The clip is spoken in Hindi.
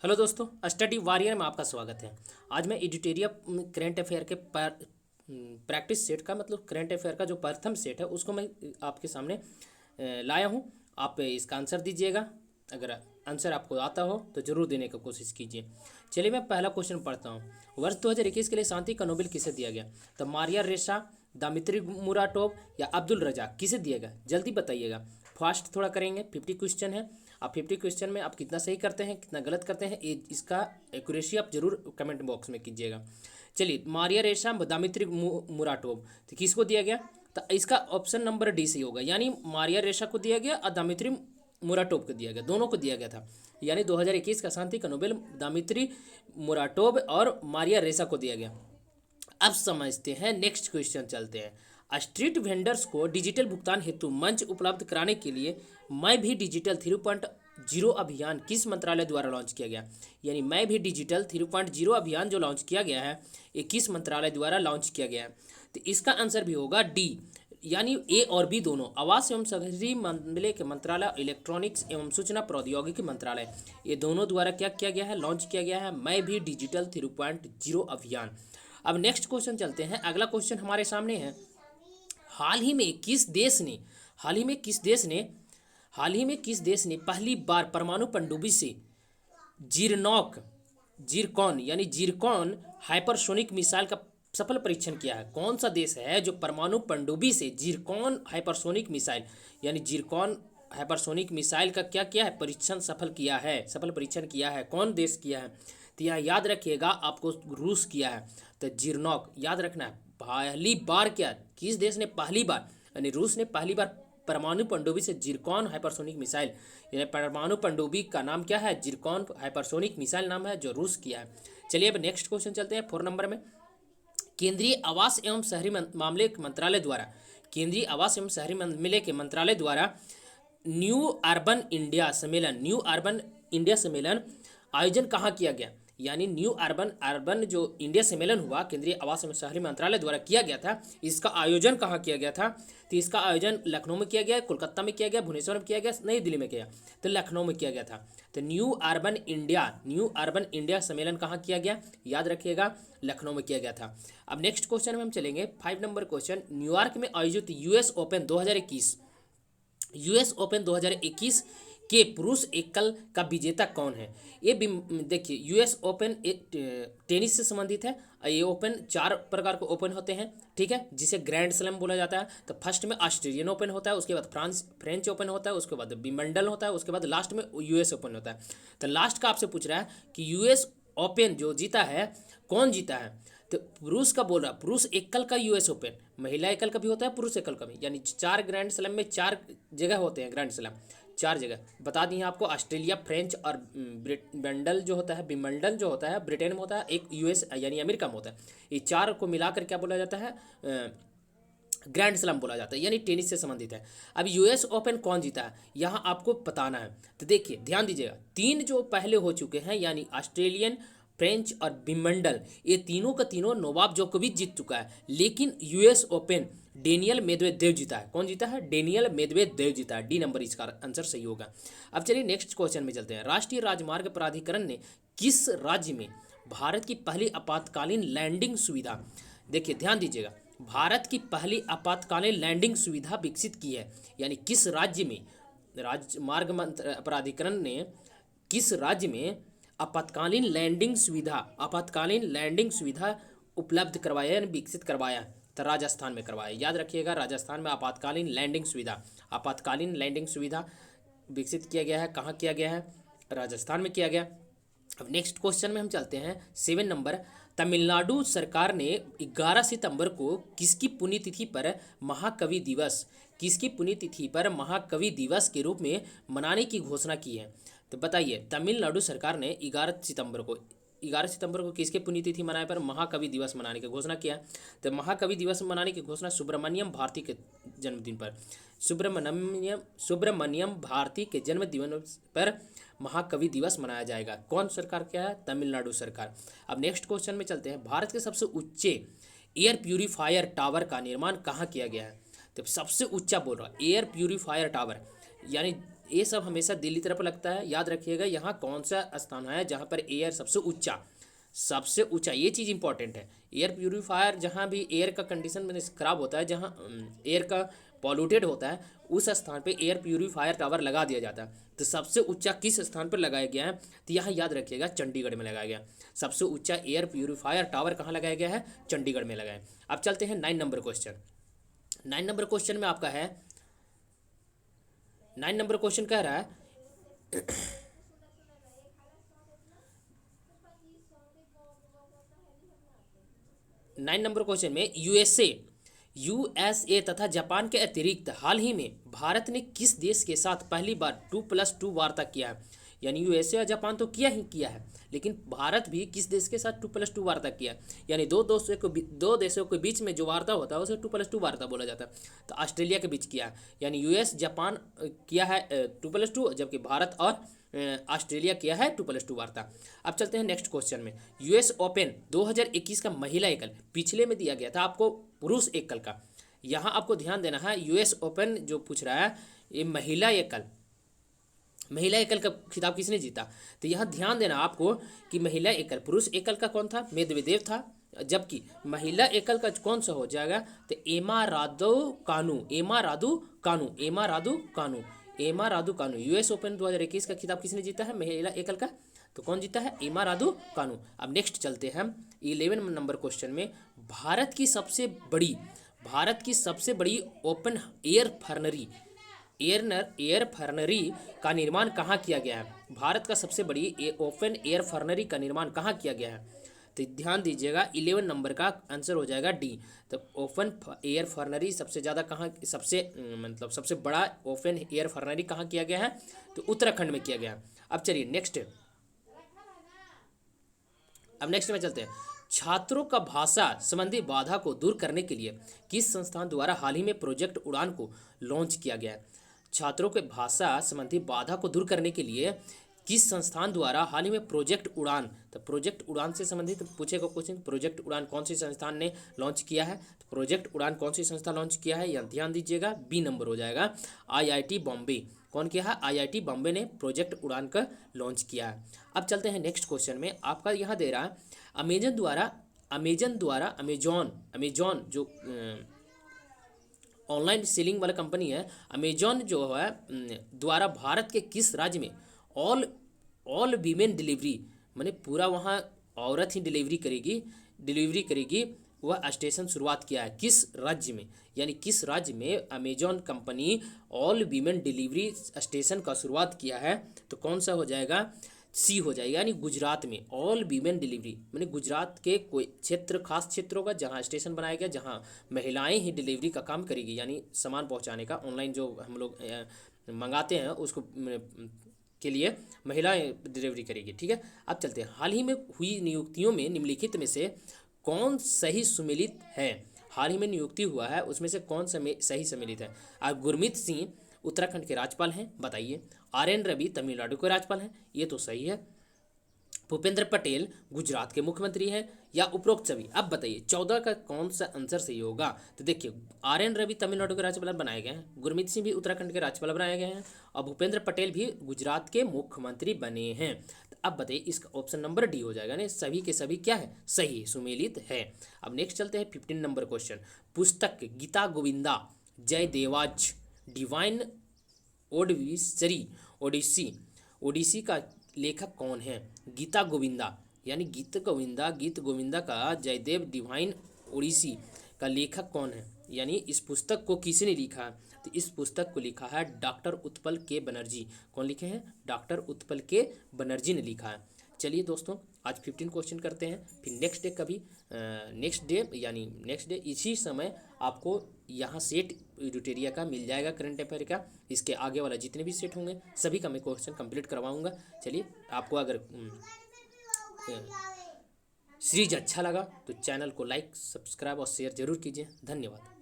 हेलो दोस्तों, स्टडी वॉरियर में आपका स्वागत है। आज मैं एडिटोरिया करंट अफेयर के प्रैक्टिस सेट का मतलब करंट अफेयर का जो प्रथम सेट है उसको मैं आपके सामने लाया हूँ। आप इसका आंसर दीजिएगा। अगर आंसर आपको आता हो तो ज़रूर देने की कोशिश कीजिए। चलिए मैं पहला क्वेश्चन पढ़ता हूँ। वर्ष 2021 के लिए शांति का नोबेल किसे दिया गया? तो मारिया रेशा, दामित्री मुराटोव या अब्दुल रजा, किसे दिया गया? जल्दी बताइएगा। फास्ट थोड़ा करेंगे, 50 क्वेश्चन है। आप 50 क्वेश्चन में आप कितना सही करते हैं कितना गलत करते हैं इसका एक्यूरेसी आप जरूर कमेंट बॉक्स में कीजिएगा। चलिए, मारिया रेशा, दामित्री मुराटोव, तो किसको दिया गया? तो इसका ऑप्शन नंबर डी सही होगा, यानी मारिया रेशा को दिया गया और दामित्री मुराटोव को दिया गया, दोनों को दिया गया था। यानी 2021 का शांति का नोबेल दामित्री मुराटोव और मारिया रेशा को दिया गया। अब समझते हैं, नेक्स्ट क्वेश्चन चलते हैं। स्ट्रीट वेंडर्स को डिजिटल भुगतान हेतु मंच उपलब्ध कराने के लिए मैं भी डिजिटल 3.0 अभियान किस मंत्रालय द्वारा लॉन्च किया गया? यानी मैं भी डिजिटल 3.0 अभियान जो लॉन्च किया गया है ये किस मंत्रालय द्वारा लॉन्च किया गया है? तो इसका आंसर भी होगा डी, यानी ए और बी दोनों। आवास एवं शहरी मामले के मंत्रालय, इलेक्ट्रॉनिक्स एवं सूचना प्रौद्योगिकी मंत्रालय, ये दोनों द्वारा क्या किया गया है? लॉन्च किया गया है मैं भी डिजिटल 3.0 अभियान। अब नेक्स्ट क्वेश्चन चलते हैं। अगला क्वेश्चन हमारे सामने है, हाल ही में किस देश ने हाल ही में किस देश ने हाल ही में किस देश ने पहली बार परमाणु पनडुब्बी से जीरनॉक जीरकॉन यानी जीरकॉन हाइपरसोनिक मिसाइल का सफल परीक्षण किया है? कौन सा देश है जो परमाणु पनडुब्बी से जीरकॉन हाइपरसोनिक मिसाइल यानी जीरकॉन हाइपरसोनिक मिसाइल का क्या किया है? परीक्षण सफल परीक्षण किया है। कौन देश किया है? तो यहाँ याद रखिएगा, आपको रूस किया है। तो जीरनॉक याद रखना है। पहली बार क्या, किस देश ने पहली बार यानी रूस ने पहली बार परमाणु पनडुब्बी से जीरकॉन हाइपरसोनिक मिसाइल, यानी परमाणु पनडुब्बी का नाम क्या है? जीरकॉन हाइपरसोनिक मिसाइल नाम है जो रूस किया है। चलिए अब नेक्स्ट क्वेश्चन चलते हैं 4 नंबर में। केंद्रीय आवास एवं शहरी मामले मंत्रालय द्वारा केंद्रीय आवास एवं शहरी मामले के मंत्रालय द्वारा न्यू अर्बन इंडिया सम्मेलन आयोजन कहाँ किया गया? यानी न्यू अर्बन जो इंडिया सम्मेलन हुआ केंद्रीय आवास एवं शहरी मंत्रालय द्वारा किया गया था, इसका आयोजन कहाँ किया गया था? तो इसका आयोजन लखनऊ में किया गया, कोलकाता में किया गया, भुवनेश्वर में किया गया, नई दिल्ली में किया, तो लखनऊ में किया गया था। तो न्यू अर्बन इंडिया सम्मेलन कहाँ किया गया? याद रखिएगा, लखनऊ में किया गया था। अब नेक्स्ट क्वेश्चन में हम चलेंगे 5 नंबर क्वेश्चन। न्यूयॉर्क में आयोजित यूएस ओपन 2021 के पुरुष एकल का विजेता कौन है? ये देखिए, यूएस ओपन टेनिस से संबंधित है। ये ओपन 4 प्रकार के ओपन होते हैं, ठीक है, जिसे ग्रैंड स्लैम बोला जाता है। तो फर्स्ट में ऑस्ट्रेलियन ओपन होता है, उसके बाद फ्रेंच ओपन होता है, उसके बाद विंबलडन होता है, उसके बाद लास्ट में यूएस ओपन होता है। तो लास्ट का आपसे पूछ रहा है कि यूएस ओपन जो जीता है कौन जीता है? तो पुरुष का बोल रहा, पुरुष एकल का यूएस ओपन, महिला एकल का भी होता है, पुरुष एकल का भी, यानी 4 ग्रैंड स्लैम में 4 जगह होते हैं ग्रैंड स्लैम, 4 जगह बता दी हैं आपको। ऑस्ट्रेलिया, फ्रेंच और विंबलडन जो होता है ब्रिटेन में होता है, एक यूएस यानी अमेरिका में होता है। ये 4 को मिलाकर क्या बोला जाता है? ग्रैंड स्लैम बोला जाता है, यानी टेनिस से संबंधित है। अब यूएस ओपन कौन जीता है यहाँ आपको बताना है। तो देखिए ध्यान दीजिएगा, 3 जो पहले हो चुके हैं यानी ऑस्ट्रेलियन, फ्रेंच और विंबलडन, ये तीनों का तीनों नोवाक जोकोविच जीत चुका है, लेकिन यूएस ओपन डेनियल मेदवेदेव जीता है। कौन जीता है? डेनियल मेदवेदेव जीता है। डी नंबर इसका आंसर सही होगा। अब चलिए नेक्स्ट क्वेश्चन में चलते हैं। राष्ट्रीय राजमार्ग प्राधिकरण ने किस राज्य में भारत की पहली आपातकालीन लैंडिंग सुविधा, देखिए ध्यान दीजिएगा, भारत की पहली आपातकालीन लैंडिंग सुविधा विकसित की है? यानी किस राज्य में राजमार्ग प्राधिकरण ने किस राज्य में आपातकालीन लैंडिंग सुविधा उपलब्ध करवाया यानी विकसित करवाया? तो राजस्थान में करवाया। याद रखिएगा, राजस्थान में आपातकालीन लैंडिंग सुविधा विकसित किया गया है। कहाँ किया गया है? राजस्थान में किया गया। अब नेक्स्ट क्वेश्चन में हम चलते हैं 7 नंबर। तमिलनाडु सरकार ने 11 सितंबर को किसकी पुण्यतिथि पर महाकवि दिवस के रूप में मनाने की घोषणा की है? तो बताइए, तमिलनाडु सरकार ने 11 सितंबर को किसके पुण्यतिथि मनाने पर महाकवि दिवस मनाने की घोषणा किया? तो महाकवि दिवस मनाने की घोषणा सुब्रमण्यम भारती के जन्मदिन पर सुब्रमण्यम भारती के जन्मदिन पर महाकवि दिवस मनाया जाएगा। कौन सरकार क्या है? तमिलनाडु सरकार। अब नेक्स्ट क्वेश्चन में चलते हैं। भारत के सबसे ऊंचे एयर प्यूरीफायर टावर का निर्माण कहाँ किया गया है? तो सबसे ऊंचा बोल रहा है एयर प्यूरीफायर टावर, यानी ये सब हमेशा दिल्ली तरफ लगता है। याद रखिएगा यहाँ कौन सा स्थान है जहाँ पर एयर सबसे ऊंचा, ये चीज़ इंपॉर्टेंट है। एयर प्यूरीफायर जहाँ भी एयर का कंडीशन में खराब होता है, जहाँ एयर का पॉल्यूटेड होता है, उस स्थान पे एयर प्यूरीफायर टावर लगा दिया जाता है। तो सबसे ऊंचा किस स्थान पर लगाया गया है, तो यहाँ याद रखिएगा चंडीगढ़ में लगाया गया। सबसे ऊंचा एयर प्यूरीफायर टावर कहाँ लगाया गया है, चंडीगढ़ में लगाया। अब चलते हैं 9 नंबर क्वेश्चन। 9 नंबर क्वेश्चन में आपका है, 9 नंबर क्वेश्चन कह रहा है 9 नंबर क्वेश्चन में यूएसए तथा जापान के अतिरिक्त हाल ही में भारत ने किस देश के साथ पहली बार 2+2 वार्ता किया है। यानी यूएसए और जापान तो किया ही किया है, लेकिन भारत भी किस देश के साथ 2+2 वार्ता किया है। यानी दो देशों के बीच में जो वार्ता होता है उसे 2+2 वार्ता बोला जाता है। तो ऑस्ट्रेलिया के बीच किया है, यानी यूएस जापान किया है 2+2, जबकि भारत और ऑस्ट्रेलिया किया है 2+2 वार्ता। अब चलते हैं नेक्स्ट क्वेश्चन में। यूएस ओपन 2021 का महिला एकल, पिछले में दिया गया था आपको पुरुष एकल का, यहाँ आपको ध्यान देना है। यूएस ओपन जो पूछ रहा है ये महिला एकल का खिताब किसने जीता, तो यहाँ ध्यान देना आपको कि महिला एकल, पुरुष एकल का कौन था, मेदवेदेव था, जबकि महिला एकल का कौन सा हो जाएगा, तो एमा रादू कानू। यूएस ओपन 2021 का खिताब किसने जीता है, महिला एकल का, तो कौन जीता है, एमा रादू कानू। अब नेक्स्ट चलते हैं 11 नंबर क्वेश्चन में। भारत की सबसे बड़ी ओपन एयर फर्नरी का निर्माण कहाँ किया गया है। भारत का सबसे बड़ी ओपन एयर फर्नरी का निर्माण कहाँ किया गया है, तो ध्यान दीजिएगा 11 नंबर का आंसर हो जाएगा डी। तो ओपन एयर फर्नरी सबसे सबसे बड़ा ओपन एयर फर्नरी कहाँ किया गया है, तो उत्तराखंड में किया गया। अब चलिए नेक्स्ट में चलते हैं। छात्रों का भाषा संबंधी बाधा को दूर करने के लिए किस संस्थान द्वारा हाल ही में प्रोजेक्ट उड़ान को लॉन्च किया गया है। छात्रों के भाषा संबंधी बाधा को दूर करने के लिए किस संस्थान द्वारा हाल ही में प्रोजेक्ट उड़ान, तो प्रोजेक्ट उड़ान से संबंधित पूछेगा क्वेश्चन, प्रोजेक्ट उड़ान कौन सी संस्थान ने लॉन्च किया है, तो प्रोजेक्ट उड़ान कौन सी संस्था लॉन्च किया है, या ध्यान दीजिएगा बी नंबर हो जाएगा आईआईटी बॉम्बे। कौन किया है, आईआईटी बॉम्बे ने प्रोजेक्ट उड़ान का लॉन्च किया है। अब चलते हैं नेक्स्ट क्वेश्चन में। आपका यहाँ दे रहा है अमेजॉन जो ऑनलाइन सेलिंग वाला कंपनी है, अमेजॉन जो है द्वारा भारत के किस राज्य में ऑल वीमेन डिलीवरी, माने पूरा वहाँ औरत ही डिलीवरी करेगी वह स्टेशन शुरुआत किया है, किस राज्य में, यानी किस राज्य में Amazon company all women delivery station का शुरुआत किया है, तो कौन सा हो जाएगा, सी हो जाएगा, यानी गुजरात में ऑल वीमेन डिलीवरी, माने गुजरात के कोई खास क्षेत्र होगा जहाँ स्टेशन बनाया गया, जहाँ महिलाएं ही डिलीवरी का काम करेगी, यानी सामान पहुँचाने का, ऑनलाइन जो हम लोग मंगाते हैं उसको के लिए महिलाएं डिलीवरी करेगी। ठीक है, अब चलते हैं। हाल ही में हुई नियुक्तियों में निम्नलिखित में से कौन सही सुमेलित है। हाल ही में नियुक्ति हुआ है उसमें से कौन सही सम्मिलित है। अब गुरमीत सिंह उत्तराखंड के राज्यपाल हैं, बताइए। आर.एन. रवि तमिलनाडु के राज्यपाल हैं, ये तो सही है। भूपेंद्र पटेल गुजरात के मुख्यमंत्री हैं, या उपरोक्त सभी। अब बताइए 14 का कौन सा आंसर सही होगा, तो देखिए आर.एन. रवि तमिलनाडु के राज्यपाल बनाए गए हैं, गुरमीत सिंह भी उत्तराखंड के राज्यपाल बनाए गए हैं, और भूपेंद्र पटेल भी गुजरात के मुख्यमंत्री बने हैं। तो अब बताइए इसका ऑप्शन नंबर डी हो जाएगा, नहीं सभी के सभी क्या है, सही सुमेलित है। अब नेक्स्ट चलते हैं 15 नंबर क्वेश्चन। पुस्तक गीता गोविंदा जयदेवाज डिवाइन ओडिसी का लेखक कौन है। गीता गोविंदा यानी गीत गोविंदा का जयदेव डिवाइन ओडिसी का लेखक कौन है, यानी इस पुस्तक को किसने लिखा है, तो इस पुस्तक को लिखा है डॉक्टर उत्पल के बनर्जी। कौन लिखे हैं, डॉक्टर उत्पल के बनर्जी ने लिखा है। चलिए दोस्तों आज 15 क्वेश्चन करते हैं, फिर नेक्स्ट डे इसी समय आपको यहाँ सेट एडिटोरिया का मिल जाएगा, करंट अफेयर का। इसके आगे वाला जितने भी सेट होंगे सभी का मैं क्वेश्चन कंप्लीट करवाऊंगा। चलिए आपको अगर सीरीज अच्छा लगा तो चैनल को लाइक सब्सक्राइब और शेयर जरूर कीजिए। धन्यवाद।